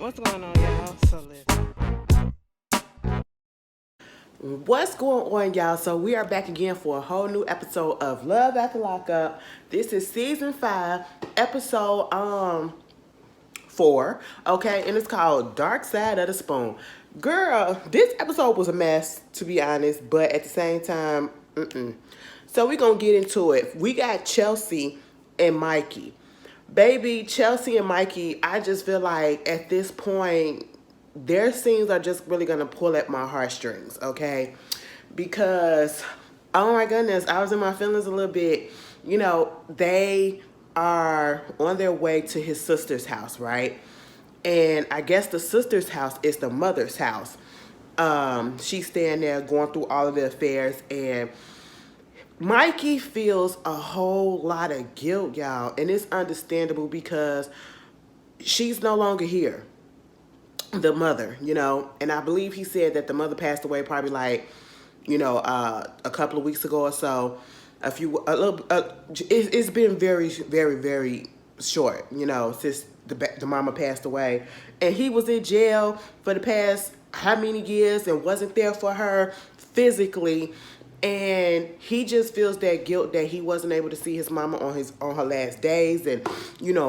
What's going on, y'all? So listen. What's going on, y'all? So we are back again for a whole new episode of Love After Lockup. This is season 5, episode 4. Okay, and it's called Dark Side of the Spoon. Girl, this episode was a mess, to be honest, but at the same time, So we're gonna get into it. We got Chelsea and Mikey. Baby, Chelsea and Mikey, I just feel like at this point, their scenes are just really gonna pull at my heartstrings, okay? Because, oh my goodness, I was in my feelings a little bit. They are on their way to his sister's house, right? And I guess the sister's house is the mother's house. She's staying there going through all of the affairs, and Mikey feels a whole lot of guilt, y'all, and it's understandable because she's no longer here, the mother, and I believe he said that the mother passed away probably like, a couple of weeks ago or so. It's been very, very, very short, since the mama passed away, and he was in jail for the past how many years and wasn't there for her physically. And he just feels that guilt that he wasn't able to see his mama on her last days, and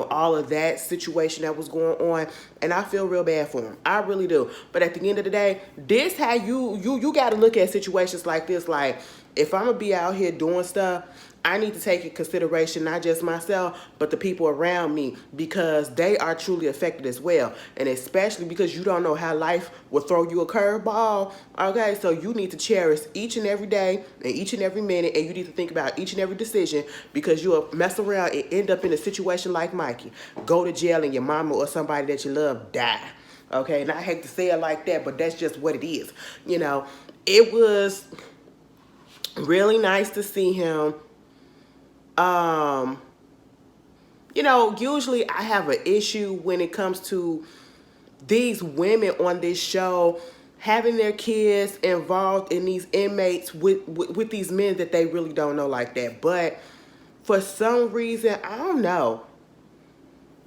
all of that situation that was going on. And I feel real bad for him. I really do. But at the end of the day, this how you got to look at situations like this. Like, if I'm gonna be out here doing stuff, I need to take in consideration not just myself, but the people around me, because they are truly affected as well. And especially because you don't know how life will throw you a curveball. Okay, so you need to cherish each and every day and each and every minute, and you need to think about each and every decision, because you'll mess around and end up in a situation like Mikey. Go to jail and your mama or somebody that you love die. Okay, and I hate to say it like that, but that's just what it is. It was really nice to see him. Usually I have an issue when it comes to these women on this show having their kids involved in these inmates with these men that they really don't know like that. But for some reason, I don't know.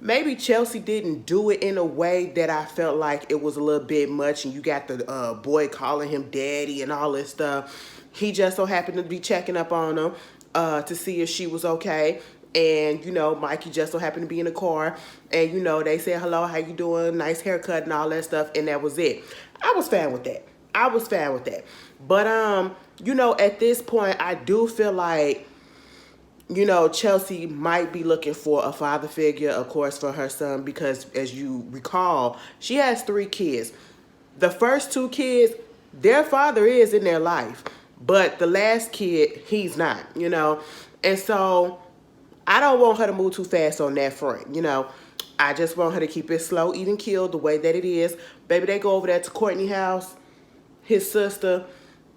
Maybe Chelsea didn't do it in a way that I felt like it was a little bit much, and you got the boy calling him daddy and all this stuff. He just so happened to be checking up on him to see if she was okay. And, Mikey just so happened to be in the car. And, they said, hello, how you doing? Nice haircut and all that stuff. And that was it. I was fine with that. But, at this point, I do feel like, Chelsea might be looking for a father figure, of course, for her son, because as you recall, she has 3 kids. The first 2 kids, their father is in their life, but the last kid, he's not, And so I don't want her to move too fast on that front, I just want her to keep it slow, even killed the way that it is. Baby, they go over there to Courtney's house, his sister.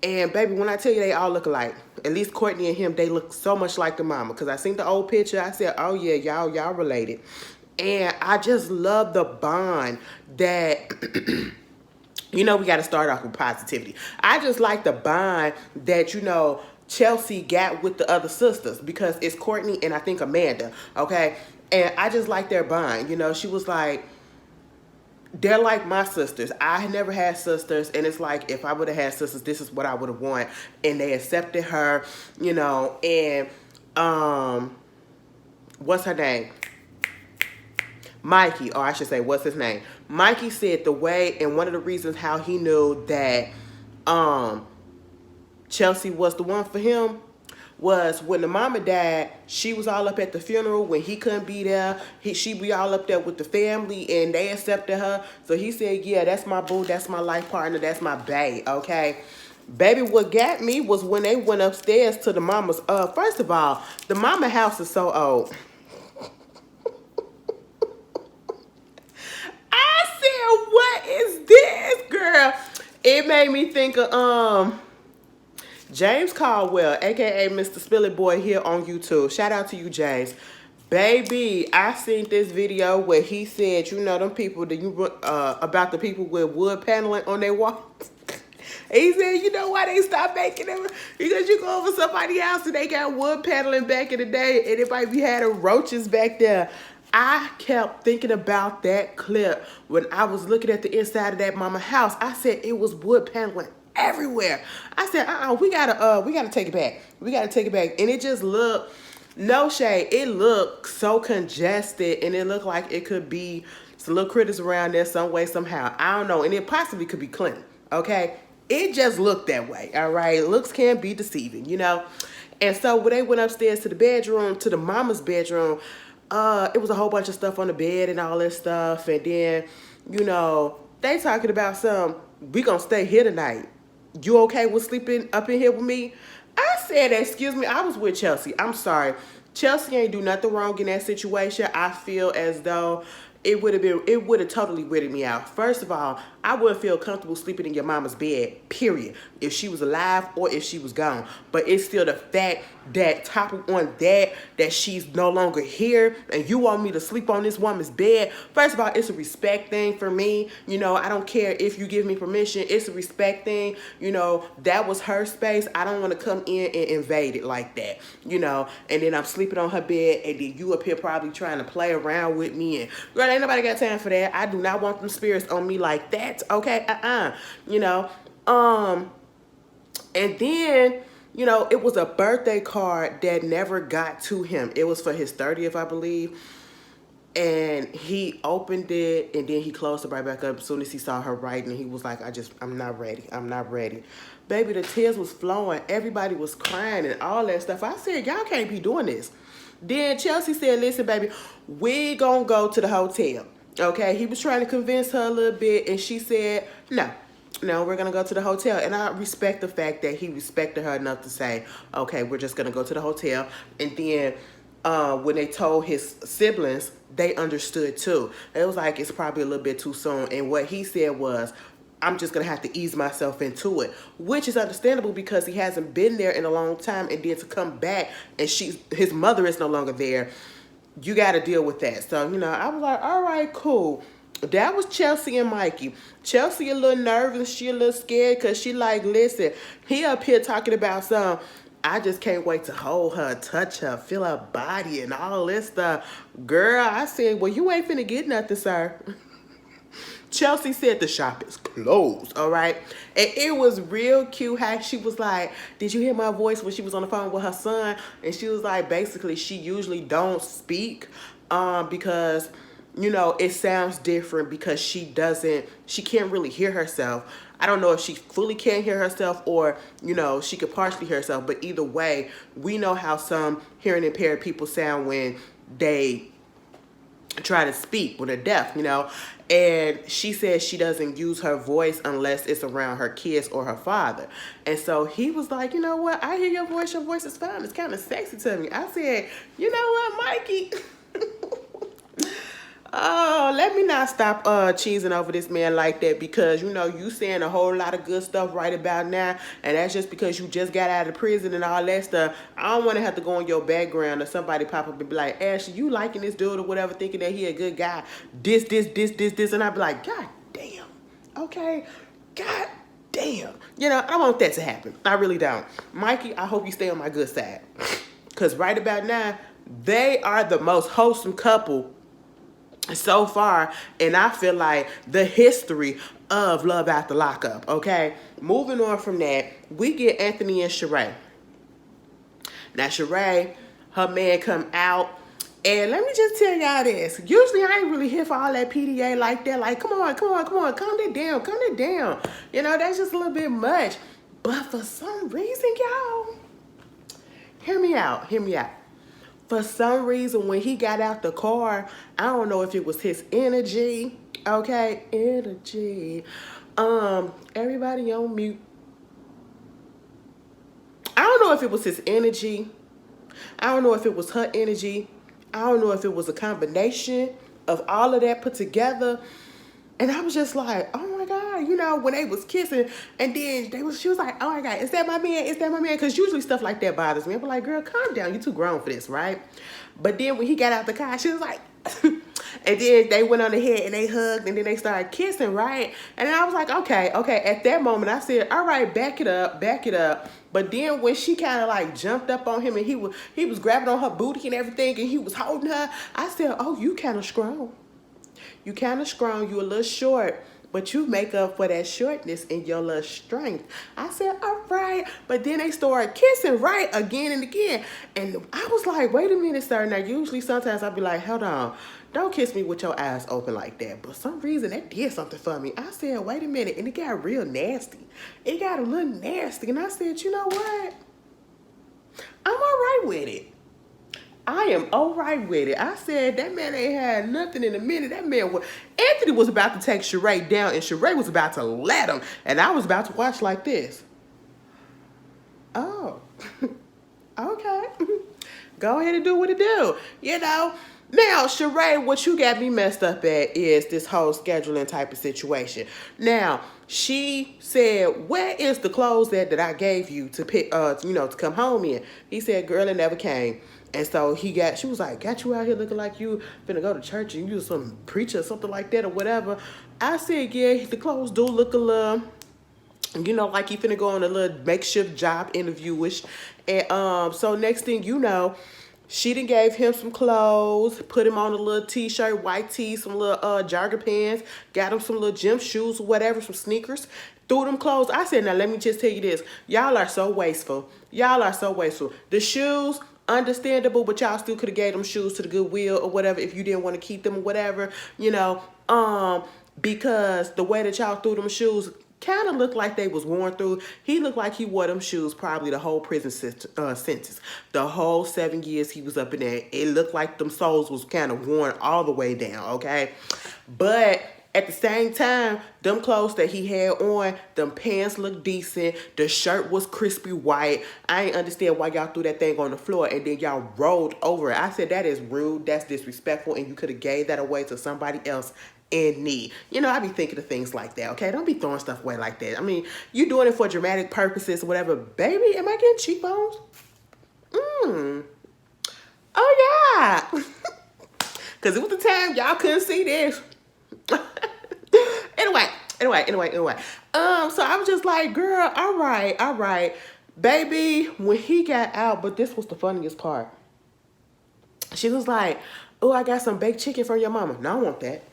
And baby, when I tell you they all look alike, at least Courtney and him, they look so much like the mama. Because I seen the old picture, I said, oh yeah, y'all related. And I just love the bond that, we got to start off with positivity. I just like the bond that, Chelsea got with the other sisters, because it's Courtney and I think Amanda, okay? And I just like their bond. She was like, they're like my sisters. I never had sisters, and it's like, if I would have had sisters, this is what I would have wanted. And they accepted her, and what's her name? Mikey, or I should say, what's his name? Mikey said the way, and one of the reasons how he knew that Chelsea was the one for him was when the mama died, she was all up at the funeral when he couldn't be there. She be all up there with the family, and they accepted her. So he said, yeah, that's my boo, that's my life partner, that's my bae, okay? Baby, what got me was when they went upstairs to the mama's, first of all, the mama house is so old. I said, what is this, girl? It made me think of, James Caldwell, aka Mr. Spilly Boy, here on YouTube. Shout out to you, James. Baby, I seen this video where he said, them people that about the people with wood paneling on their walls. He said, why they stopped making them? Because you go over somebody's house and they got wood paneling back in the day, and it might be had roaches back there. I kept thinking about that clip when I was looking at the inside of that mama house. I said it was wood paneling everywhere. I said, we gotta take it back. We gotta take it back. And it just looked, no shade, it looked so congested, and it looked like it could be some little critters around there some way, somehow. I don't know. And it possibly could be clean. Okay? It just looked that way. All right? Looks can be deceiving, you know? And so when they went upstairs to the bedroom, to the mama's bedroom, it was a whole bunch of stuff on the bed and all this stuff. And then, you know, they talking about we gonna stay here tonight. You okay with sleeping up in here with me? I said, excuse me, I was with Chelsea. I'm sorry. Chelsea ain't do nothing wrong in that situation. I feel as though it would have totally weirded me out. First of all, I wouldn't feel comfortable sleeping in your mama's bed, period, if she was alive or if she was gone. But it's still the fact that toppled on that she's no longer here, and you want me to sleep on this woman's bed. First of all, it's a respect thing for me. You know, I don't care if you give me permission. It's a respect thing. You know, that was her space. I don't want to come in and invade it like that, you know. And then I'm sleeping on her bed, and then you up here probably trying to play around with me. And girl, ain't nobody got time for that. I do not want them spirits on me like that. Okay, you know. And then, you know, it was a birthday card that never got to him. It was for his 30th, I believe. And he opened it, and then he closed it right back up as soon as he saw her writing. He was like, I'm not ready. I'm not ready. Baby, the tears was flowing. Everybody was crying and all that stuff. I said, y'all can't be doing this. Then Chelsea said, listen, baby, we gonna go to the hotel. Okay, he was trying to convince her a little bit, and she said, no, we're going to go to the hotel. And I respect the fact that he respected her enough to say, okay, we're just going to go to the hotel. And then when they told his siblings, they understood too. It was like, it's probably a little bit too soon. And what he said was, I'm just going to have to ease myself into it, which is understandable because he hasn't been there in a long time. And then to come back and his mother is no longer there, you got to deal with that. So, you know, I was like, all right, cool. That was Chelsea and Mikey. Chelsea a little nervous. She a little scared because she like, listen, he up here talking about I just can't wait to hold her, touch her, feel her body and all this stuff. Girl, I said, well, you ain't finna get nothing, sir. Chelsea said the shop is closed, all right? And it was real cute how she was like, did you hear my voice when she was on the phone with her son? And she was like, basically, she usually don't speak because, you know, it sounds different because she can't really hear herself. I don't know if she fully can't hear herself or, you know, she could partially hear herself. But either way, we know how some hearing impaired people sound when they try to speak when they're deaf, you know. And she says she doesn't use her voice unless it's around her kids or her father. And so he was like, you know what? I hear your voice. Your voice is fine. It's kind of sexy to me. I said, you know what, Mikey? Oh, let me not stop cheesing over this man like that because, you know, you saying a whole lot of good stuff right about now, and that's just because you just got out of prison and all that stuff. I don't want to have to go in your background or somebody pop up and be like, Ashley, you liking this dude or whatever, thinking that he a good guy, this, and I'd be like, God damn, okay, God damn. You know, I want that to happen. I really don't. Mikey, I hope you stay on my good side because right about now, they are the most wholesome couple so far, and I feel like the history of Love After Lockup, okay? Moving on from that, we get Anthony and Sheree. Now, Sheree, her man come out, and let me just tell y'all this. Usually, I ain't really here for all that PDA like that. Like, come on, calm that down. You know, that's just a little bit much. But for some reason, y'all, hear me out. For some reason, when he got out the car, I don't know if it was his energy, okay? Energy. Everybody on mute. I don't know if it was his energy. I don't know if it was her energy. I don't know if it was a combination of all of that put together. And I was just like, oh my God, you know, when they was kissing, and then she was like, oh my God, is that my man? Is that my man? Because usually stuff like that bothers me. I'm like, girl, calm down. You're too grown for this, right? But then when he got out the car, she was like, and then they went on ahead and they hugged, and then they started kissing, right? And then I was like, okay. At that moment, I said, all right, back it up. But then when she kind of like jumped up on him and he was grabbing on her booty and everything and he was holding her, I said, oh, you kind of strong. You kind of strong. You a little short. But you make up for that shortness in your little strength. I said, all right. But then they started kissing right again and again. And I was like, wait a minute, sir. Now, usually sometimes I'll be like, hold on. Don't kiss me with your eyes open like that. But some reason that did something for me. I said, wait a minute. And it got real nasty. It got a little nasty. And I said, you know what? I'm all right with it. I am all right with it. I said, that man ain't had nothing in a minute. That man was, Anthony was about to take Sheree down and Sheree was about to let him. And I was about to watch like this. Oh, okay. Go ahead and do what it do. You know, now, Sheree, what you got me messed up at is this whole scheduling type of situation. Now, she said, where is the clothes that I gave you to pick, to come home in? He said, girl, it never came. And so she was like, got you out here looking like you finna go to church and you some preacher or something like that or whatever. I said, yeah, the clothes do look a little, like you finna go on a little makeshift job interview-ish. And so next thing you know, she done gave him some clothes, put him on a little t-shirt, white tee, some little jogger pants, got him some little gym shoes or whatever, some sneakers, threw them clothes. I said, now let me just tell you this. Y'all are so wasteful. Y'all are so wasteful. The shoes, understandable, but y'all still could have gave them shoes to the Goodwill or whatever if you didn't want to keep them or whatever, because the way that y'all threw them shoes kind of looked like they was worn through. He looked like he wore them shoes probably the whole prison sentence. The whole 7 years he was up in there. It looked like them soles was kind of worn all the way down, okay? But at the same time, them clothes that he had on, them pants looked decent. The shirt was crispy white. I ain't understand why y'all threw that thing on the floor and then y'all rolled over it. I said, that is rude. That's disrespectful. And you could have gave that away to somebody else in need. I be thinking of things like that, okay? Don't be throwing stuff away like that. I mean, you doing it for dramatic purposes or whatever. Baby, am I getting cheekbones? Oh, yeah. Because it was the time y'all couldn't see this. Anyway. So I was just like, girl, all right. Baby, when he got out, but this was the funniest part. She was like, oh, I got some baked chicken from your mama. No, I want that.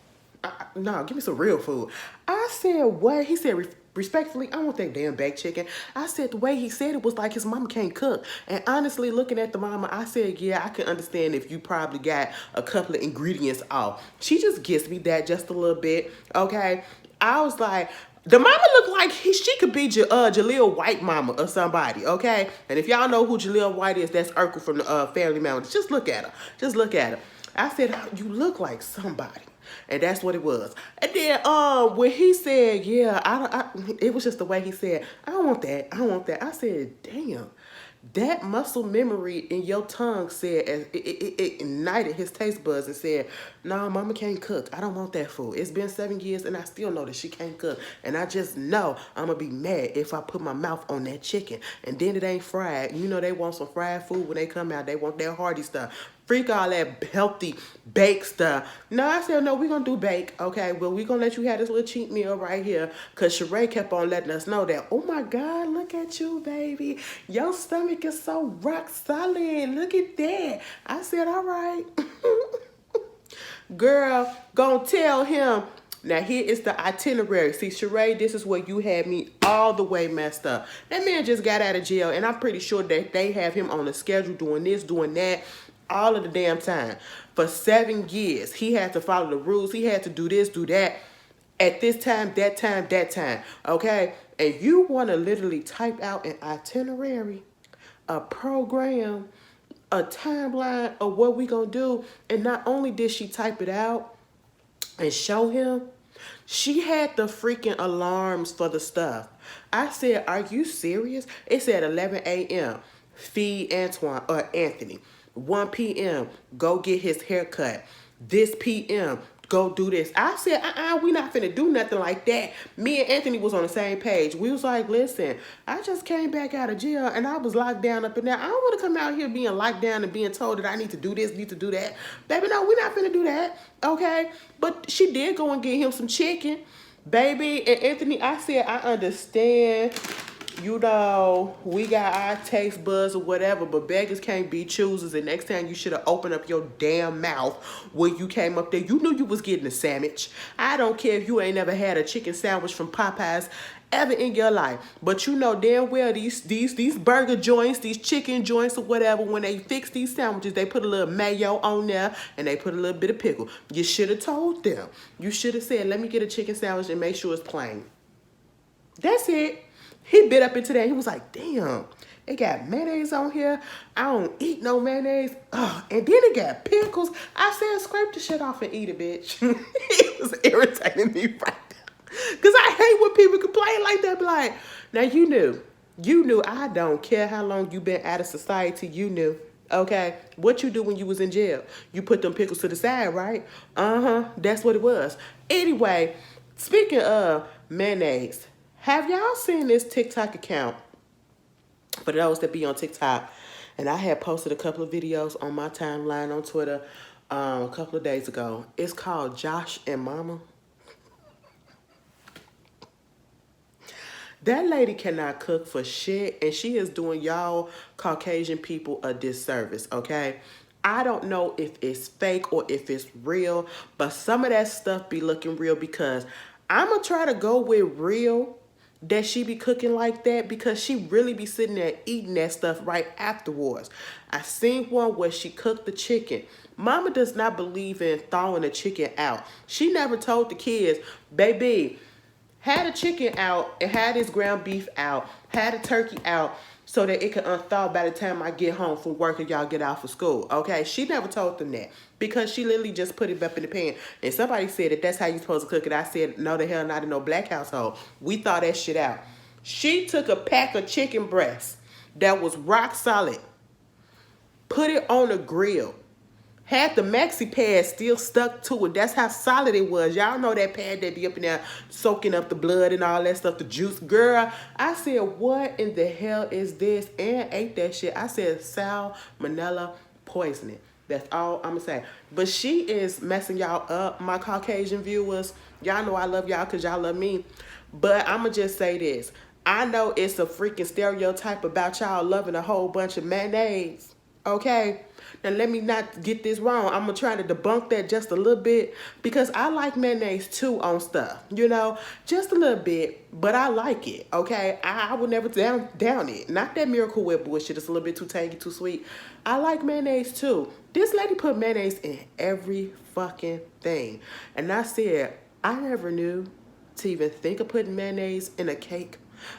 No, give me some real food. I said, what? He said, respectfully, I want that damn baked chicken. I said, the way he said it was like his mama can't cook. And honestly, looking at the mama, I said, yeah, I can understand if you probably got a couple of ingredients off. She just gets me that just a little bit, okay? I was like, the mama looked like she could be Jaleel White mama or somebody, okay? And if y'all know who Jaleel White is, that's Urkel from the Family Matters. Just look at her. Just look at her. I said, you look like somebody. And that's what it was. And then when he said, yeah, it was just the way he said, I don't want that. I said, damn, that muscle memory in your tongue said, it ignited his taste buds and said, no, mama can't cook. I don't want that food. It's been 7 years and I still know that she can't cook. And I just know I'm going to be mad if I put my mouth on that chicken. And then it ain't fried. They want some fried food when they come out. They want that hearty stuff. Freak all that healthy baked stuff. No, I said, no, we're going to do bake. Okay, well, we're going to let you have this little cheat meal right here. Because Sheree kept on letting us know that, oh, my God, look at you, baby. Your stomach is so rock solid. Look at that. I said, all right. Girl, gonna tell him. Now, here is the itinerary. See, Sheree, this is where you had me all the way messed up. That man just got out of jail, and I'm pretty sure that they have him on the schedule doing this, doing that, all of the damn time. For 7 years, he had to follow the rules. He had to do this, do that, at this time, that time, okay? And you want to literally type out an itinerary, a program, a timeline of what we gonna do. And not only did she type it out and show him, she had the freaking alarms for the stuff. I said, are you serious? It said 11 a.m. feed Anthony. 1 p.m. go get his haircut. This p.m. go do this. I said, we not finna do nothing like that. Me and Anthony was on the same page. We was like, listen, I just came back out of jail and I was locked down up in there. I don't want to come out here being locked down and being told that I need to do this, need to do that. Baby, no, we not finna do that, okay? But she did go and get him some chicken. Baby, and Anthony, I said, I understand you know, we got our taste buds or whatever, but beggars can't be choosers. And next time you should have opened up your damn mouth when you came up there. You knew you was getting a sandwich. I don't care if you ain't never had a chicken sandwich from Popeyes ever in your life, but you know damn well these burger joints, these chicken joints or whatever, when they fix these sandwiches, they put a little mayo on there and they put a little bit of pickle. You should have told them. You should have said, let me get a chicken sandwich and make sure it's plain. That's it. He bit up into that. He was like, damn, it got mayonnaise on here. I don't eat no mayonnaise. Oh, and then it got pickles. I said, scrape the shit off and eat it, bitch. It was irritating me right there. Because I hate when people complain like that. Be like, now you knew. You knew. I don't care how long you been out of society. You knew. Okay? What you do when you was in jail? You put them pickles to the side, right? Uh-huh. That's what it was. Anyway, speaking of mayonnaise, have y'all seen this TikTok account? For those that be on TikTok, and I had posted a couple of videos on my timeline on Twitter a couple of days ago. It's called Josh and Mama. That lady cannot cook for shit, and she is doing y'all Caucasian people a disservice, okay? I don't know if it's fake or if it's real, but some of that stuff be looking real, because I'm going to try to go with real that she be cooking like that, because she really be sitting there eating that stuff right afterwards. I seen one where she cooked the chicken. Mama does not believe in thawing the chicken out. She never told the kids, baby, had the chicken out and had this ground beef out, had the turkey out so that it could unthaw by the time I get home from work and y'all get out for school. Okay, she never told them that, because she literally just put it up in the pan. And somebody said that that's how you supposed to cook it. I said, no, the hell not in no black household. We thought that shit out. She took a pack of chicken breasts that was rock solid, put it on a grill, had the maxi pad still stuck to it. That's how solid it was. Y'all know that pad that be up in there soaking up the blood and all that stuff, the juice. Girl, I said, what in the hell is this? And ate that shit. I said salmonella poisoning. That's all I'm going to say. But she is messing y'all up, my Caucasian viewers. Y'all know I love y'all because y'all love me. But I'm going to just say this. I know it's a freaking stereotype about y'all loving a whole bunch of mayonnaise. Okay? Now, let me not get this wrong. I'm going to try to debunk that just a little bit, because I like mayonnaise too on stuff, you know, just a little bit, but I like it, okay? I would never down it. Not that Miracle Whip bullshit. It's a little bit too tangy, too sweet. I like mayonnaise too. This lady put mayonnaise in every fucking thing. And I said, I never knew to even think of putting mayonnaise in a cake.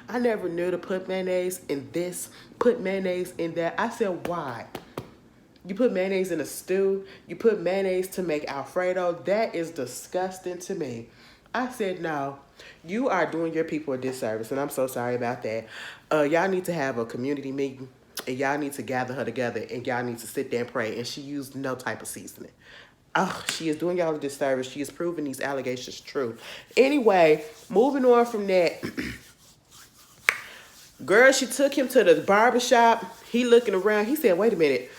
I never knew to put mayonnaise in this, put mayonnaise in that. I said, why? You put mayonnaise in a stew. You put mayonnaise to make Alfredo. That is disgusting to me. I said, no, you are doing your people a disservice, and I'm so sorry about that. Y'all need to have a community meeting, and y'all need to gather her together, and y'all need to sit there and pray, and she used no type of seasoning. Oh, she is doing y'all a disservice. She is proving these allegations true. Anyway, moving on from that. Girl, she took him to the barbershop. He looking around. He said, wait a minute.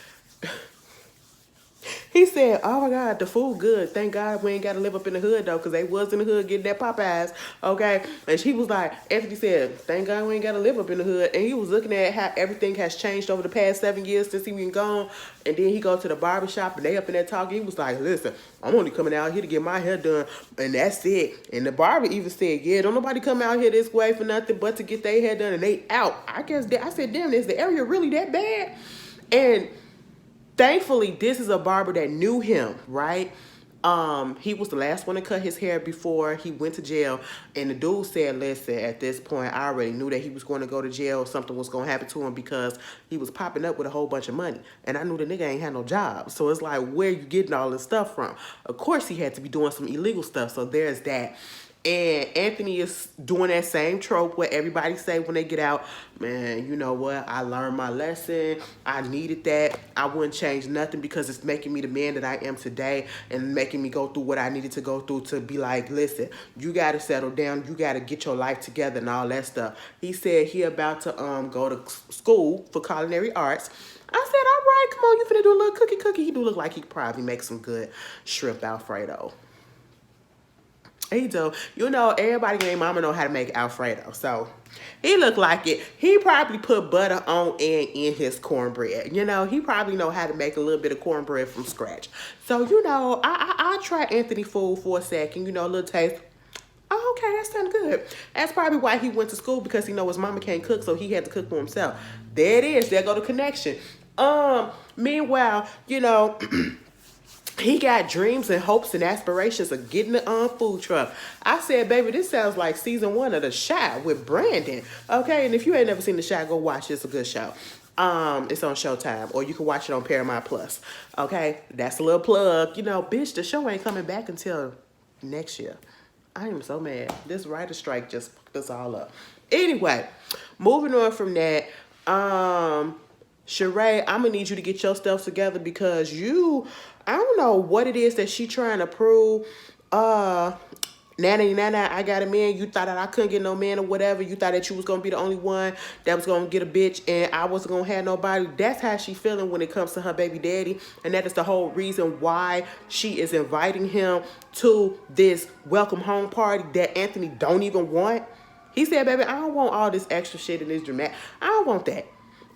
He said, oh my God, the food good. Thank God we ain't got to live up in the hood, though, because they was in the hood getting that Popeyes, okay? And she was like, Anthony said, thank God we ain't got to live up in the hood. And he was looking at how everything has changed over the past 7 years since he been gone. And then he go to the barbershop, and they up in there talking. He was like, listen, I'm only coming out here to get my hair done, and that's it. And the barber even said, yeah, don't nobody come out here this way for nothing but to get their hair done, and they out. I said, damn, is the area really that bad? And thankfully, this is a barber that knew him, right? He was the last one to cut his hair before he went to jail. And the dude said, listen, at this point, I already knew that he was going to go to jail. Something was going to happen to him because he was popping up with a whole bunch of money. And I knew the nigga ain't had no job. So it's like, where you getting all this stuff from? Of course, he had to be doing some illegal stuff. So there's that. And Anthony is doing that same trope where everybody say when they get out, man, you know what? I learned my lesson. I needed that. I wouldn't change nothing because it's making me the man that I am today and making me go through what I needed to go through to be like, listen, you got to settle down. You got to get your life together and all that stuff. He said he about to go to school for culinary arts. I said, all right, come on, you finna do a little cookie. He do look like he could probably make some good shrimp Alfredo. He do. You know, everybody and their mama know how to make Alfredo. So he looked like it. He probably put butter on and in his cornbread. You know, he probably know how to make a little bit of cornbread from scratch. So, you know, I try Anthony food for a second. You know, a little taste. Oh, okay, that sounds good. That's probably why he went to school, because he know his mama can't cook, so he had to cook for himself. There it is. There go the connection. Meanwhile, you know, he got dreams and hopes and aspirations of getting the food truck. I said, baby, this sounds like season 1 of The Chi with Brandon. Okay, and if you ain't never seen The Chi, go watch it. It's a good show. It's on Showtime, or you can watch it on Paramount Plus. Okay, that's a little plug. You know, bitch, the show ain't coming back until next year. I am so mad. This writer strike just fucked us all up. Anyway, moving on from that, Sheree, I'm gonna need you to get your stuff together, because I don't know what it is that she trying to prove. Nana, I got a man. You thought that I couldn't get no man or whatever. You thought that you was gonna be the only one that was gonna get a bitch and I wasn't gonna have nobody. That's how she feeling when it comes to her baby daddy. And that is the whole reason why she is inviting him to this welcome home party that Anthony don't even want. He said, baby, I don't want all this extra shit and this dramatic. I don't want that.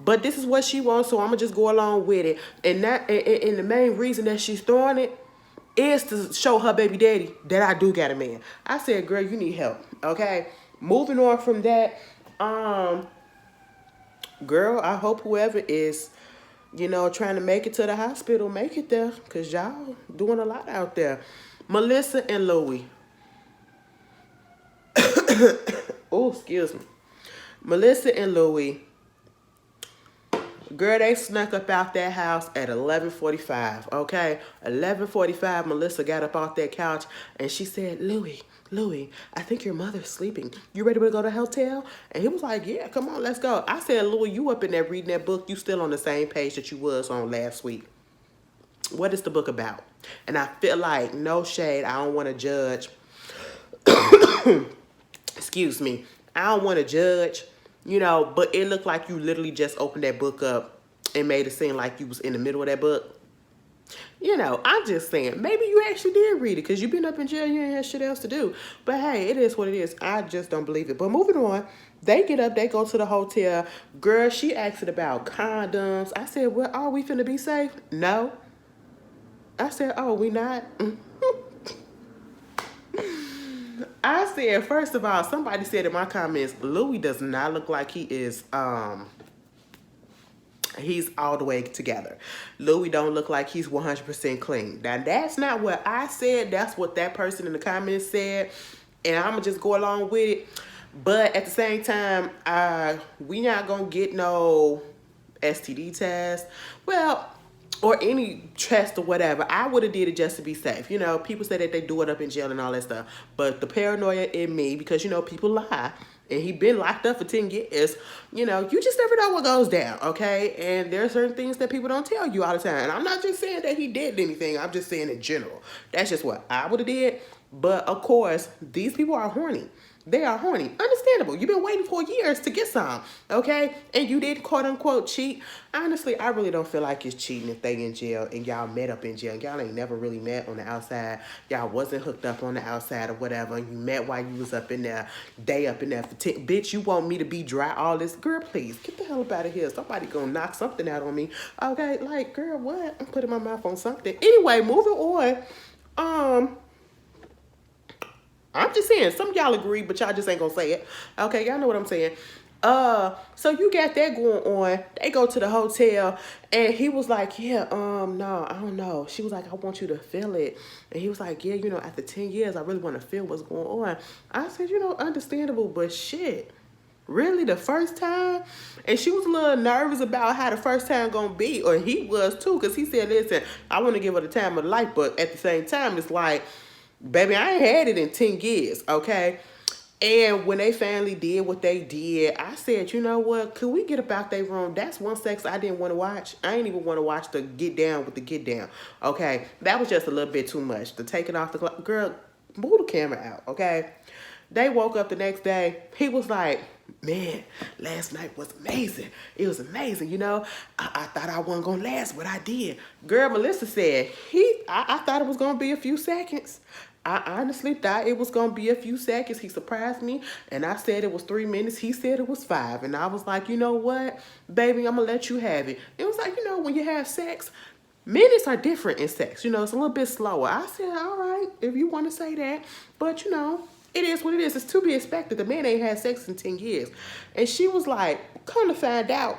But this is what she wants, so I'm gonna just go along with it. And the main reason that she's throwing it is to show her baby daddy that I do got a man. I said, girl, you need help. Okay. Moving on from that, girl, I hope whoever is, you know, trying to make it to the hospital, make it there, because y'all doing a lot out there. Melissa and Louie. Oh, excuse me. Melissa and Louie. Girl, they snuck up out that house at 11:45, okay? 11:45, Melissa got up off that couch, and she said, Louie, I think your mother's sleeping. You ready to go to the hotel? And he was like, yeah, come on, let's go. I said, Louie, you up in there reading that book. You still on the same page that you was on last week. What is the book about? And I feel like, no shade, I don't want to judge. Excuse me. I don't want to judge. You know, but it looked like you literally just opened that book up and made it seem like you was in the middle of that book. You know, I'm just saying, maybe you actually did read it because you've been up in jail, you ain't had shit else to do. But hey, it is what it is. I just don't believe it. But moving on, they get up, they go to the hotel. Girl, she asked about condoms. I said, well, are we finna be safe? No. I said, oh, we not? I said, first of all, somebody said in my comments, Louis does not look like he is, he's all the way together. Louis don't look like he's 100% clean. Now, that's not what I said. That's what that person in the comments said. And I'm going to just go along with it. But at the same time, we not going to get no STD test. Well, or any test or whatever. I would have did it just to be safe. You know, people say that they do it up in jail and all that stuff. But the paranoia in me, because, you know, people lie. And he been locked up for 10 years. You know, you just never know what goes down, okay? And there are certain things that people don't tell you all the time. And I'm not just saying that he did anything. I'm just saying in general. That's just what I would have did. But, of course, these people are horny. They are horny. Understandable. You've been waiting for years to get some, okay? And you did quote-unquote cheat. Honestly, I really don't feel like it's cheating if they in jail and y'all met up in jail. Y'all ain't never really met on the outside. Y'all wasn't hooked up on the outside or whatever. You met while you was up in there. They up in there for 10. Bitch, you want me to be dry all this? Girl, please, get the hell up out of here. Somebody gonna knock something out on me. Okay, like, girl, what? I'm putting my mouth on something. Anyway, moving on. I'm just saying, some of y'all agree, but y'all just ain't gonna say it. Okay, y'all know what I'm saying. So you got that going on. They go to the hotel, and he was like, yeah, no, I don't know. She was like, I want you to feel it. And he was like, yeah, you know, after 10 years, I really want to feel what's going on. I said, you know, understandable, but shit. Really, the first time? And she was a little nervous about how the first time gonna be, or he was too, because he said, listen, I want to give her the time of life, but at the same time, it's like, baby, I ain't had it in 10 years, okay? And when they finally did what they did, I said, you know what? Could we get about their room? That's one sex I didn't want to watch. I ain't even want to watch the get down with the get down, okay? That was just a little bit too much. To take it off the clock. Girl, move the camera out, okay? They woke up the next day. He was like, man, last night was amazing. It was amazing, you know. I thought I wasn't going to last, but I did. Girl, Melissa said, I thought it was going to be a few seconds. I honestly thought it was going to be a few seconds. He surprised me, and I said it was 3 minutes. He said it was 5. And I was like, you know what, baby, I'm going to let you have it. It was like, when you have sex, minutes are different in sex. It's a little bit slower. I said, all right, if you want to say that. But, it is what it is. It's to be expected. The man ain't had sex in 10 years. And she was like, come to find out,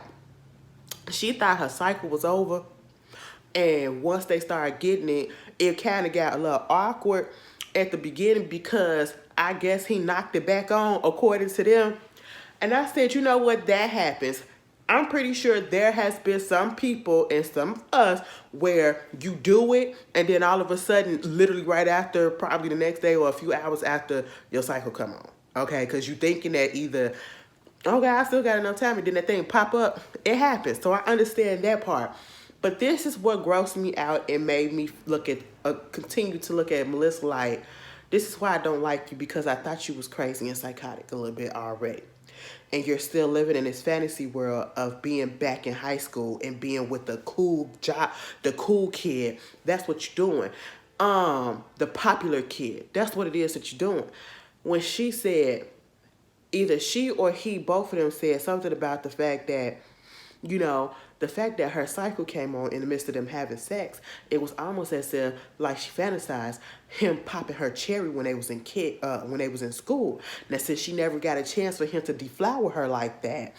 she thought her cycle was over. And once they started getting it, it kind of got a little awkward at the beginning because I guess he knocked it back on according to them. And I said, you know what, that happens. I'm pretty sure there has been some people and some of us where you do it and then all of a sudden, literally right after, probably the next day or a few hours after, your cycle come on. Okay, because you thinking that either, okay, I still got enough time, and then that thing pop up. It happens. So I understand that part. But this is what grossed me out and made me continue to look at Melissa like, this is why I don't like you, because I thought you was crazy and psychotic a little bit already. And you're still living in this fantasy world of being back in high school and being with the cool job, the cool kid. That's what you're doing. The popular kid. That's what it is that you're doing. When she said, either she or he, both of them said something about the fact that, the fact that her cycle came on in the midst of them having sex, it was almost as if, like, she fantasized him popping her cherry when they was in school. Now, since she never got a chance for him to deflower her like that,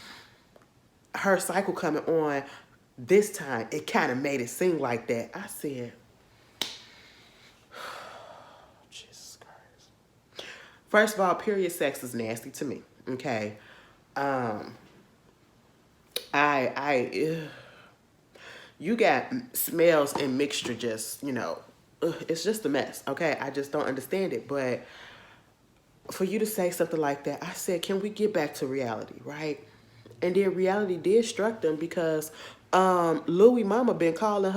her cycle coming on this time, it kind of made it seem like that. I said, Jesus Christ. First of all, period sex is nasty to me. Okay. You got smells and mixture just, it's just a mess, okay? I just don't understand it. But for you to say something like that, I said, can we get back to reality, right? And then reality did struck them because Louis mama been calling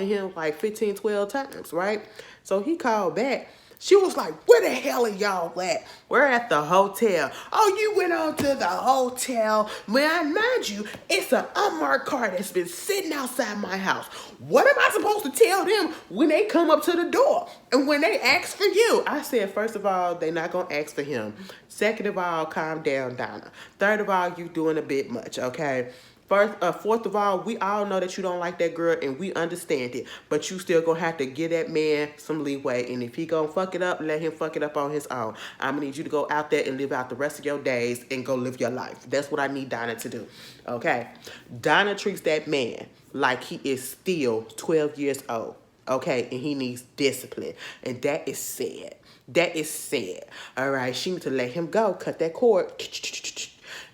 him like 15, 12 times, right? So he called back. She was like, where the hell are y'all at? We're at the hotel. Oh, you went on to the hotel. Man, mind you, it's an unmarked car that's been sitting outside my house. What am I supposed to tell them when they come up to the door and when they ask for you? I said, first of all, they're not going to ask for him. Second of all, calm down, Donna. Third of all, you doing a bit much, okay? Fourth of all, we all know that you don't like that girl and we understand it. But you still gonna have to give that man some leeway. And if he gonna fuck it up, let him fuck it up on his own. I'm gonna need you to go out there and live out the rest of your days and go live your life. That's what I need Donna to do. Okay? Donna treats that man like he is still 12 years old. Okay? And he needs discipline. And that is sad. That is sad. All right? She needs to let him go. Cut that cord.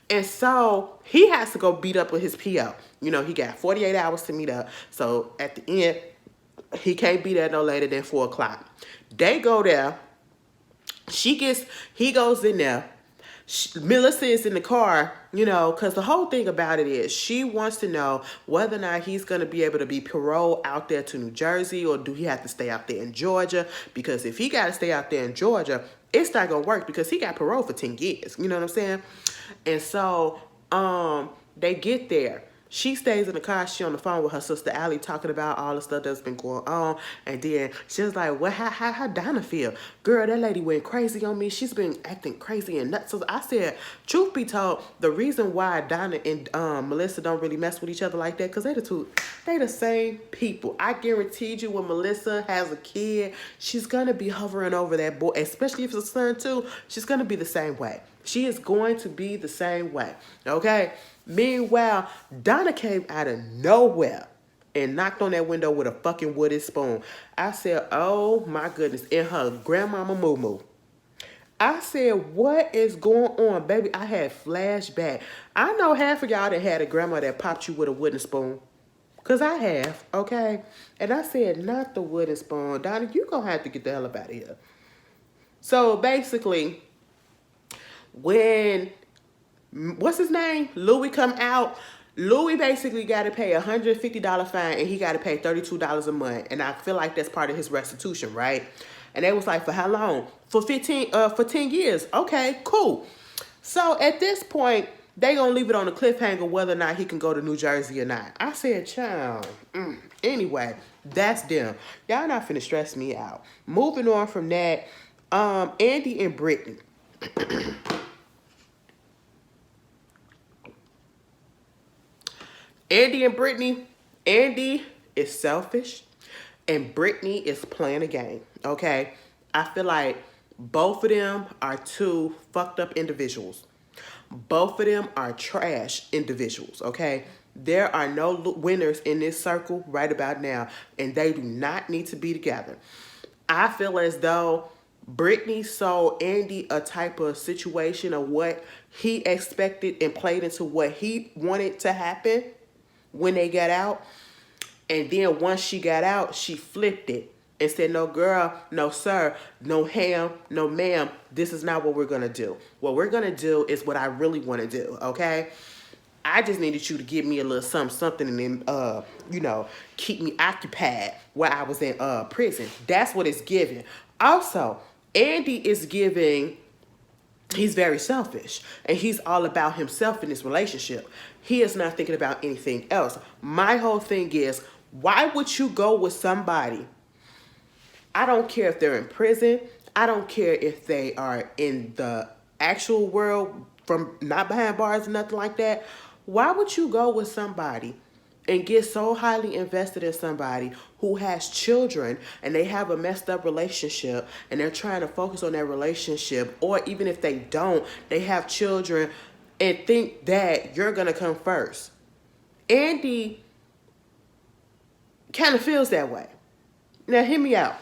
And so he has to go beat up with his PO. He got 48 hours to meet up. So at the end, he can't be there no later than 4 o'clock. They go there. He goes in there. Melissa is in the car, because the whole thing about it is she wants to know whether or not he's going to be able to be paroled out there to New Jersey, or do he have to stay out there in Georgia? Because if he got to stay out there in Georgia, it's not going to work because he got parole for 10 years. You know what I'm saying? And so they get there. She stays in the car. She on the phone with her sister Allie talking about all the stuff that's been going on. And then she was like, well, how Donna feel? Girl, that lady went crazy on me. She's been acting crazy and nuts. So I said, truth be told, the reason why Donna and Melissa don't really mess with each other like that, because they the same people. I guaranteed you when Melissa has a kid, she's going to be hovering over that boy, especially if it's a son too. She's going to be the same way. She is going to be the same way. Okay? Meanwhile, Donna came out of nowhere and knocked on that window with a fucking wooden spoon. I said, oh my goodness, in her grandmama moo-moo. I said, what is going on, baby? I had flashback. I know half of y'all that had a grandma that popped you with a wooden spoon. Because I have, okay? And I said, not the wooden spoon. Donna, you going to have to get the hell up out of here. So basically, when what's his name? Louis come out. Louis basically got to pay a $150 fine and he got to pay $32 a month. And I feel like that's part of his restitution, right? And they was like, for how long? For 10 years. Okay, cool. So at this point, they gonna leave it on a cliffhanger whether or not he can go to New Jersey or not. I said, child. Anyway, That's them. Y'all not finna stress me out. Moving on from that, Andy and Brittany. Andy and Brittany. Andy is selfish, and Brittany is playing a game. Okay, I feel like both of them are two fucked up individuals. Both of them are trash individuals. Okay, there are no winners in this circle right about now, and they do not need to be together. I feel as though Brittany sold Andy a type of situation of what he expected and played into what he wanted to happen when they got out. And then once she got out, she flipped it and said, no, girl, no, sir, no, ham, no, ma'am. This is not what we're going to do. What we're going to do is what I really want to do, okay? I just needed you to give me a little something, and then, keep me occupied while I was in prison. That's what it's giving. Also, Andy is giving, he's very selfish, and he's all about himself in this relationship. He is not thinking about anything else. My whole thing is, why would you go with somebody? I don't care if they're in prison. I don't care if they are in the actual world, from not behind bars or nothing like that. Why would you go with somebody and get so highly invested in somebody who has children and they have a messed up relationship and they're trying to focus on their relationship, or even if they don't, they have children, and think that you're going to come first? Andy kind of feels that way. Now, hear me out.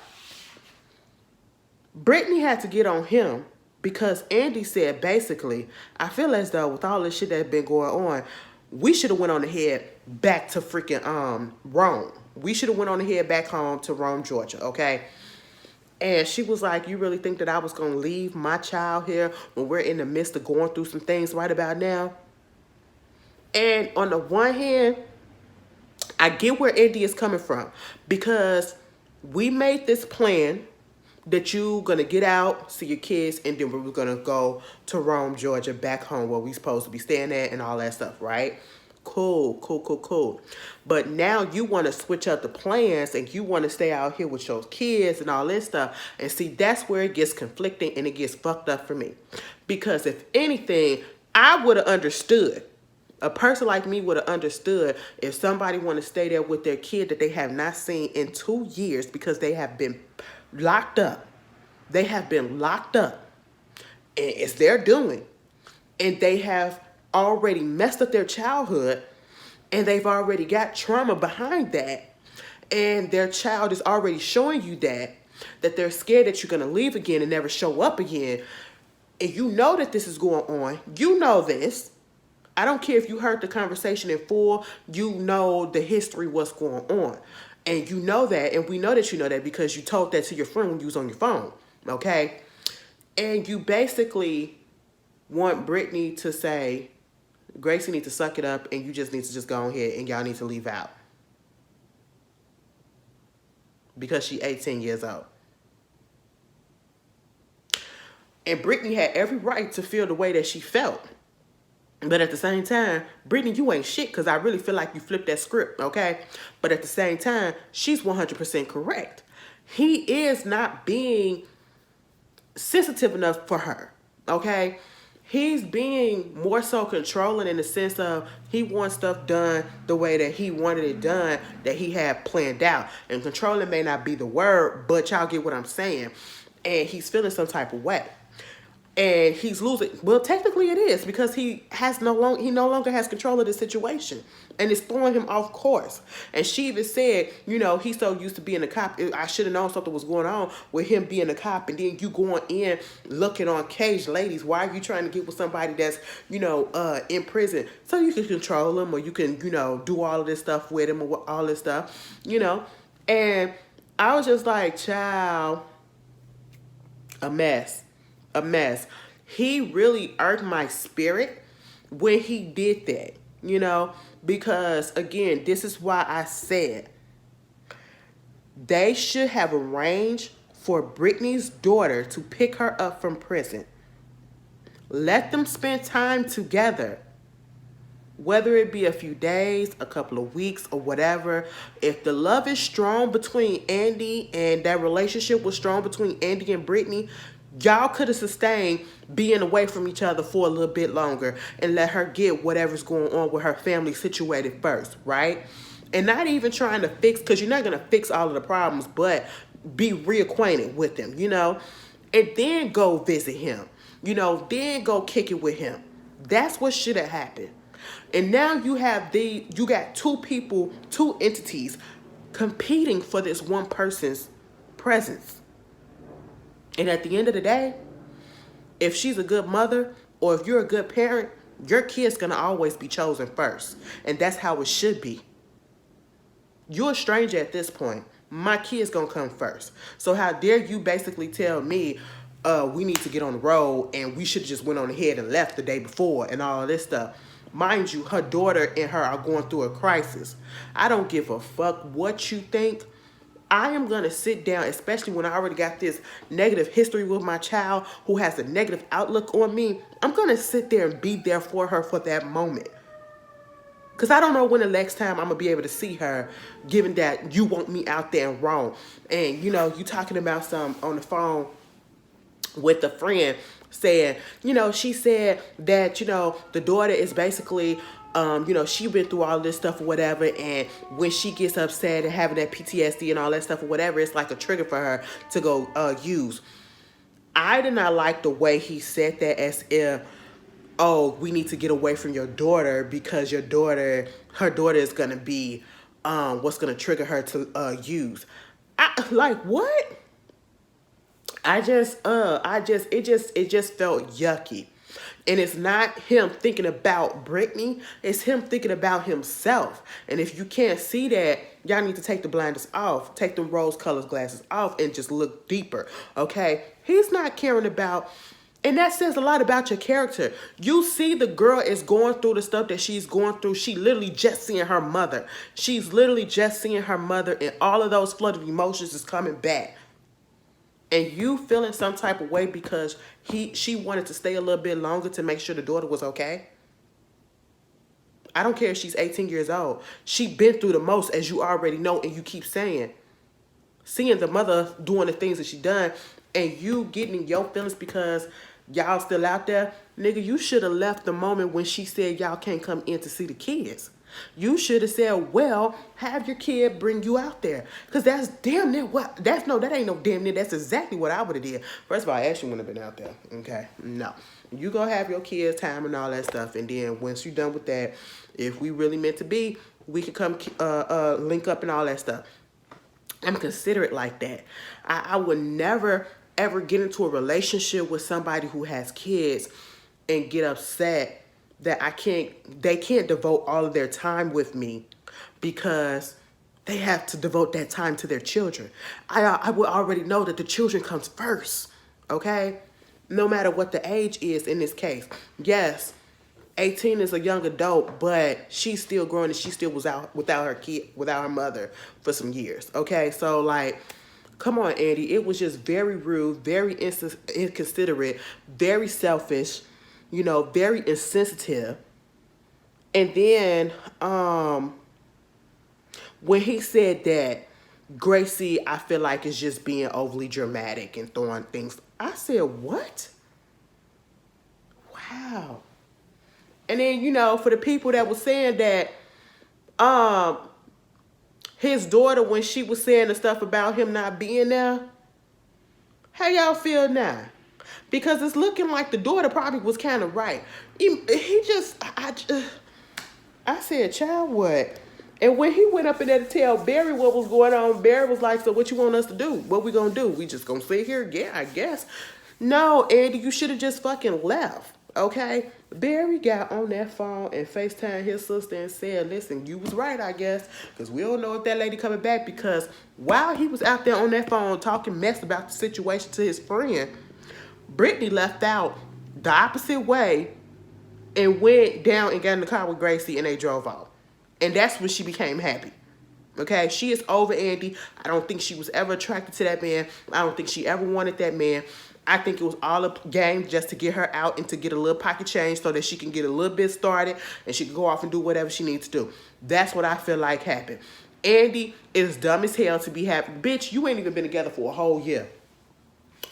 Brittany had to get on him because Andy said, basically, I feel as though with all this shit that's been going on, we should have went on ahead back to freaking Rome. We should have went on ahead back home to Rome, Georgia, okay? And she was like, you really think that I was going to leave my child here when we're in the midst of going through some things right about now? And on the one hand, I get where Andy is coming from, because we made this plan that you gonna get out, see your kids, and then we're gonna go to Rome, Georgia, back home where we supposed to be staying at and all that stuff, right? Cool. But now you want to switch up the plans and you want to stay out here with your kids and all this stuff. And see, that's where it gets conflicting and it gets fucked up for me. Because if anything, I would have understood. A person like me would have understood if somebody want to stay there with their kid that they have not seen in 2 years because they have been locked up. They have been locked up. And it's their doing. And they have already messed up their childhood. And they've already got trauma behind that. And their child is already showing you that they're scared that you're going to leave again and never show up again. And you know that this is going on. You know this. I don't care if you heard the conversation in full. You know the history, what's going on. And you know that, and we know that you know that because you told that to your friend when you was on your phone, okay? And you basically want Brittany to say, Gracie needs to suck it up, and you just need to just go ahead and y'all need to leave out. Because she 18 years old. And Brittany had every right to feel the way that she felt. But at the same time, Brittany, you ain't shit, because I really feel like you flipped that script, okay? But at the same time, she's 100% correct. He is not being sensitive enough for her, okay? He's being more so controlling in the sense of he wants stuff done the way that he wanted it done, that he had planned out. And controlling may not be the word, but y'all get what I'm saying. And he's feeling some type of way. And he's losing. Well, technically it is, because he no longer has control of the situation, and it's throwing him off course. And she even said, he's so used to being a cop. I should have known something was going on with him being a cop, and then you going in looking on caged ladies. Why are you trying to get with somebody that's in prison so you can control him, or you can do all of this stuff with him, or all this stuff, And I was just like, child, a mess. He really irked my spirit when he did that, because again, this is why I said they should have arranged for Brittany's daughter to pick her up from prison. Let them spend time together. Whether it be a few days, a couple of weeks, or whatever, if the love is strong between Andy and that relationship was strong between Andy and Brittany, y'all could have sustained being away from each other for a little bit longer and let her get whatever's going on with her family situated first, right? And not even trying to fix, because you're not going to fix all of the problems, but be reacquainted with them, and then go visit him, then go kick it with him. That's what should have happened. And now you got two people, two entities competing for this one person's presence. And at the end of the day, if she's a good mother or if you're a good parent, your kid's gonna always be chosen first. And that's how it should be. You're a stranger at this point. My kid's gonna come first. So how dare you basically tell me we need to get on the road and we should have just went on ahead and left the day before and all of this stuff. Mind you, her daughter and her are going through a crisis. I don't give a fuck what you think. I am going to sit down, especially when I already got this negative history with my child who has a negative outlook on me. I'm going to sit there and be there for her for that moment. Because I don't know when the next time I'm going to be able to see her, given that you want me out there and wrong. And, you talking about some on the phone with a friend saying, she said that, the daughter is basically, she been through all this stuff or whatever, and when she gets upset and having that PTSD and all that stuff or whatever, it's like a trigger for her to go use. I did not like the way he said that, as if, oh, we need to get away from your daughter because her daughter is going to be what's going to trigger her to use. Like, what? it just felt yucky. And it's not him thinking about Brittany, it's him thinking about himself. And if you can't see that, y'all need to take the blinders off, take the rose-colored glasses off, and just look deeper, okay? He's not caring about, and that says a lot about your character. You see the girl is going through the stuff that she's going through. She literally just seeing her mother. She's literally just seeing her mother, and all of those flooded emotions is coming back. And you feeling some type of way because she wanted to stay a little bit longer to make sure the daughter was okay. I don't care if she's 18 years old. She been through the most, as you already know, and you keep saying. Seeing the mother doing the things that she done, and you getting in your feelings because y'all still out there. Nigga, you should have left the moment when she said y'all can't come in to see the kids. You should have said, well, have your kid bring you out there. Because that's damn near what, that ain't no damn near, that's exactly what I would have did. First of all, I actually wouldn't have been out there, okay? No. You go have your kids' time and all that stuff, and then once you're done with that, if we really meant to be, we could come link up and all that stuff. I'm considerate like that. I would never, ever get into a relationship with somebody who has kids and get upset that they can't devote all of their time with me because they have to devote that time to their children. I would already know that the children comes first, okay? No matter what the age is in this case. Yes, 18 is a young adult, but she's still growing and she still was out without her mother for some years, okay? So, like, come on, Andy. It was just very rude, very inconsiderate, very selfish, very insensitive. And then when he said that Gracie, I feel like, is just being overly dramatic and throwing things, I said, what? Wow. And then, for the people that were saying that his daughter, when she was saying the stuff about him not being there, how y'all feel now? Because it's looking like the daughter probably was kind of right. I said, child, what? And when he went up in there to tell Barry what was going on, Barry was like, so what you want us to do? What we gonna do? We just gonna sit here? Yeah, I guess. No, Andy, you should have just fucking left, okay? Barry got on that phone and FaceTimed his sister and said, listen, you was right, I guess, because we don't know if that lady coming back, because while he was out there on that phone talking mess about the situation to his friend, Brittany left out the opposite way and went down and got in the car with Gracie and they drove off. And that's when she became happy. Okay, she is over Andy. I don't think she was ever attracted to that man. I don't think she ever wanted that man. I think it was all a game just to get her out and to get a little pocket change so that she can get a little bit started and she can go off and do whatever she needs to do. That's what I feel like happened. Andy is dumb as hell to be happy. Bitch, you ain't even been together for a whole year.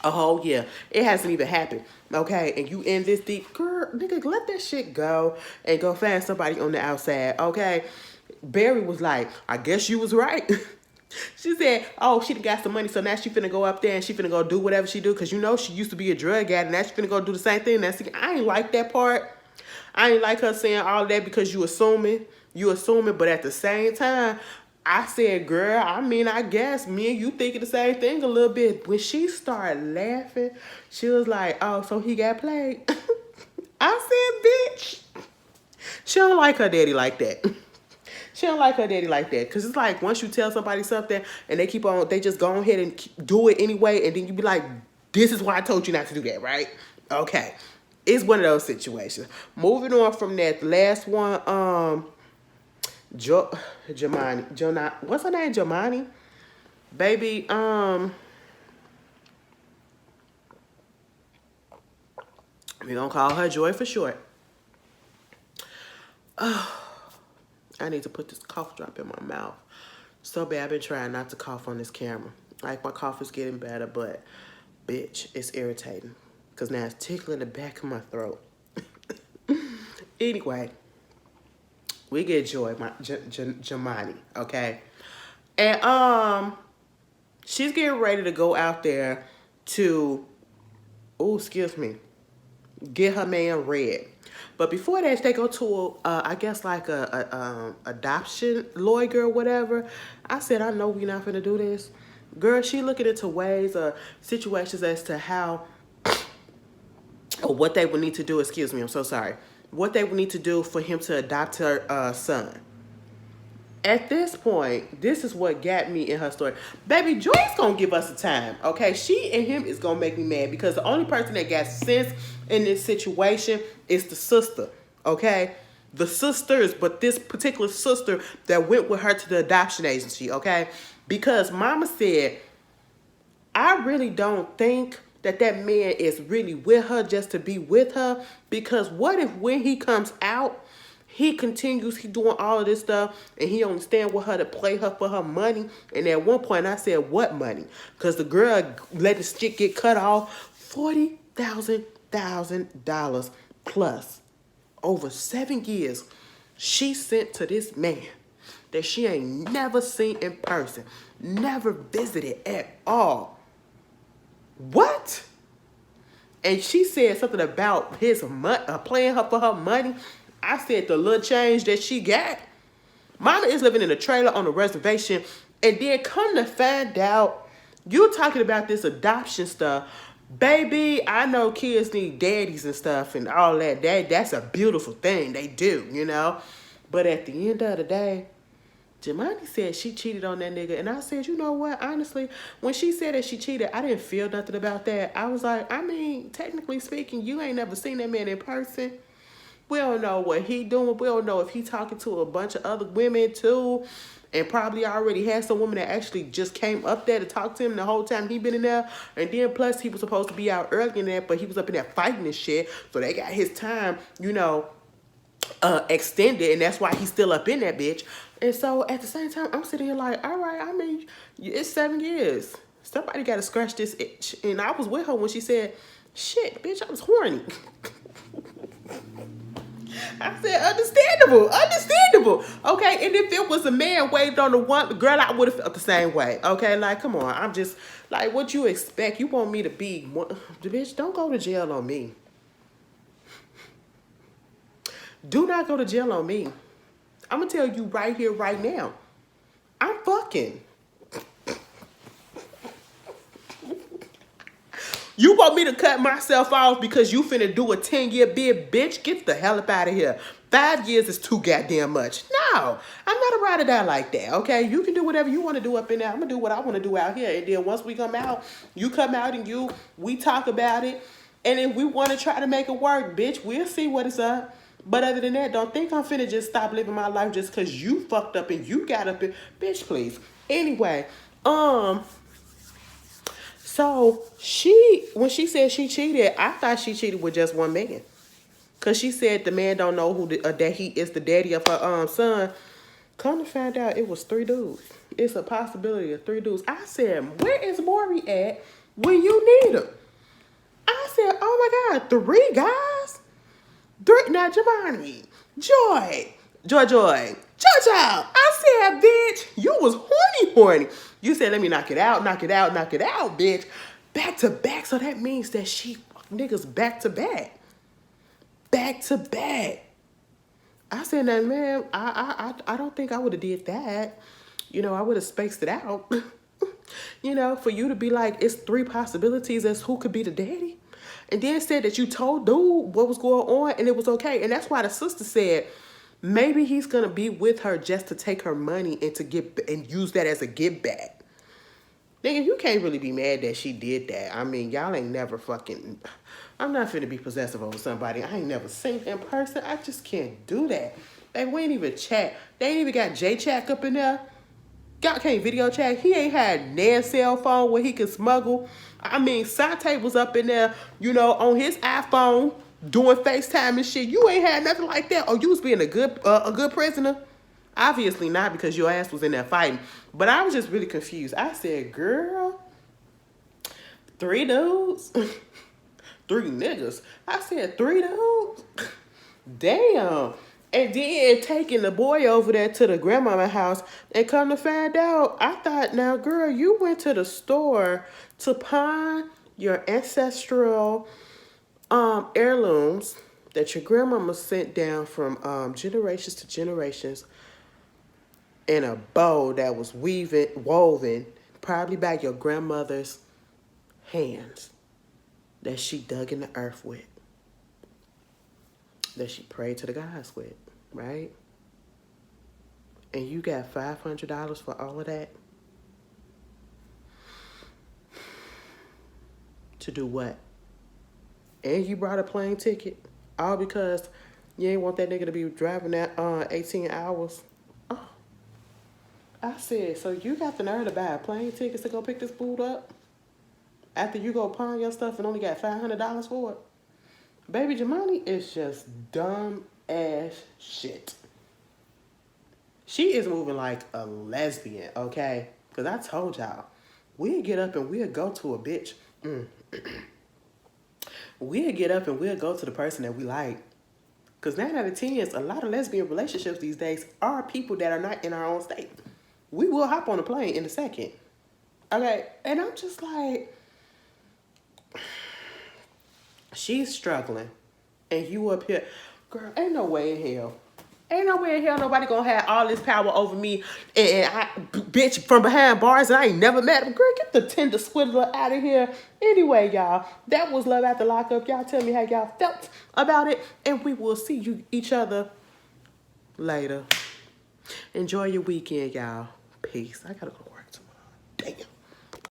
A whole year. It hasn't even happened. Okay? And you in this deep. Girl, nigga, let that shit go and go find somebody on the outside. Okay? Barry was like, I guess you was right. She said, oh, she done got some money, so now she finna go up there and she finna go do whatever she do, because you know she used to be a drug addict, and now she finna go do the same thing. I ain't like that part. I ain't like her saying all that because you assuming, but at the same time, I said, girl, I mean, I guess me and you thinking the same thing a little bit. When she started laughing, she was like, oh, so he got played. I said, bitch. She don't like her daddy like that. She don't like her daddy like that. Because it's like once you tell somebody something and they just go ahead and do it anyway. And then you be like, this is why I told you not to do that, right? Okay. It's one of those situations. Moving on from that, the last one, Jemani. What's her name? Jemani? Baby, we gonna call her Joy for short. I need to put this cough drop in my mouth. So bad, I've been trying not to cough on this camera. Like, my cough is getting better, but, bitch, it's irritating. Because now it's tickling the back of my throat. Anyway, we get Joy, Jemani, okay? And, she's getting ready to go out there to, get her man Red. But before that, they go to, I guess, like a adoption lawyer or whatever. I said, I know we're not going to do this. Girl, she looking into ways or situations as to how, or what they would need to do, I'm so sorry. What they would need to do for him to adopt her son. At this point, this is what got me in her story. Baby, Joy's gonna give us a time, okay? She and him is gonna make me mad because the only person that got sense in this situation is the sister, okay? The sisters, but this particular sister that went with her to the adoption agency, okay? Because mama said, I really don't think that man is really with her just to be with her, because what if when he comes out, he doing all of this stuff, and he only stand with her to play her for her money. And at one point, I said, what money? Because the girl let the shit get cut off. $40,000 plus. Over 7 years, she sent to this man that she ain't never seen in person. Never visited at all. What? And she said something about his playing her for her money. I said the little change that she got. Mama is living in a trailer on a reservation, and then come to find out, you talking about this adoption stuff. Baby, I know kids need daddies and stuff and all that. That's a beautiful thing. They do, you know. But at the end of the day, Jemani said she cheated on that nigga. And I said, you know what? Honestly, when she said that she cheated, I didn't feel nothing about that. I was like, I mean, technically speaking, you ain't never seen that man in person. We don't know what he doing. We don't know if he talking to a bunch of other women too. And probably already had some women that actually just came up there to talk to him the whole time he been in there. And then plus he was supposed to be out early in there, but he was up in there fighting and shit. So they got his time, you know, extended. And that's why he's still up in that bitch. And so at the same time, I'm sitting here like, all right, I mean, it's 7 years. Somebody got to scratch this itch. And I was with her when she said, shit, bitch, I was horny. I said, understandable. Okay, and if it was a man waved on the one girl, I would have felt the same way. Okay, like, come on. I'm just, like, what you expect? You want me to be, bitch, don't go to jail on me. Do not go to jail on me. I'm going to tell you right here, right now. I'm fucking. You want me to cut myself off because you finna do a 10-year bid, bitch? Get the hell up out of here. 5 years is too goddamn much. No, I'm not a ride or die like that, okay? You can do whatever you want to do up in there. I'm going to do what I want to do out here. And then once we come out, you come out and we talk about it. And if we want to try to make it work, bitch, we'll see what it's up. But other than that, don't think I'm finna just stop living my life just because you fucked up and you got up in. Bitch, please. Anyway, So when she said she cheated, I thought she cheated with just one man. Cause she said the man don't know that he is the daddy of her son. Come to find out, it was 3 dudes. It's a possibility of 3 dudes. I said, where is Maury at when you need him? I said, oh my God, 3 guys? Now, Jamani, Joy, Joy. I said, bitch, you was horny. You said, let me knock it out, bitch. Back to back. So that means that she niggas back to back. Back to back. I said, now, man, I don't think I would have did that. I would have spaced it out. For you to be like, it's 3 possibilities as who could be the daddy. And then said that you told dude what was going on and it was okay. And that's why the sister said, maybe he's going to be with her just to take her money and use that as a give back. Nigga, you can't really be mad that she did that. I mean, y'all ain't never fucking... I'm not finna be possessive over somebody I ain't never seen in person. I just can't do that. We ain't even chat. They ain't even got J-Chat up in there. Y'all can't video chat. He ain't had Nan's cell phone where he could smuggle. I mean, Sante was up in there, on his iPhone doing FaceTime and shit. You ain't had nothing like that. Or you was being a good prisoner? Obviously not, because your ass was in there fighting. But I was just really confused. I said, girl, 3 dudes? 3 niggas. I said 3 dudes? Damn. And then taking the boy over there to the grandmama house and come to find out, I thought, now, girl, you went to the store to pawn your ancestral heirlooms that your grandmama sent down from generations to generations in a bow that was woven probably by your grandmother's hands that she dug in the earth with, that she prayed to the gods with, right? And you got $500 for all of that? To do what? And you brought a plane ticket? All because you ain't want that nigga to be driving that 18 hours? Oh. I said, so you got the nerve to buy plane tickets to go pick this food up? After you go pawn your stuff and only got $500 for it? Baby, Jamani is just dumb ass shit. She is moving like a lesbian, okay? Because I told y'all, we'll get up and we'll go to a bitch. We'll get up and we'll go to the person that we like. Because 9 out of 10, a lot of lesbian relationships these days are people that are not in our own state. We will hop on a plane in a second. Okay? And I'm just like, she's struggling. And you up here, girl, ain't no way in hell. Ain't no way in hell nobody gonna have all this power over me and I, bitch, from behind bars and I ain't never met him. Girl, get the Tinder squiddler out of here. Anyway, y'all, that was Love After Lockup. Y'all tell me how y'all felt about it. And we will see each other later. Enjoy your weekend, y'all. Peace. I gotta go.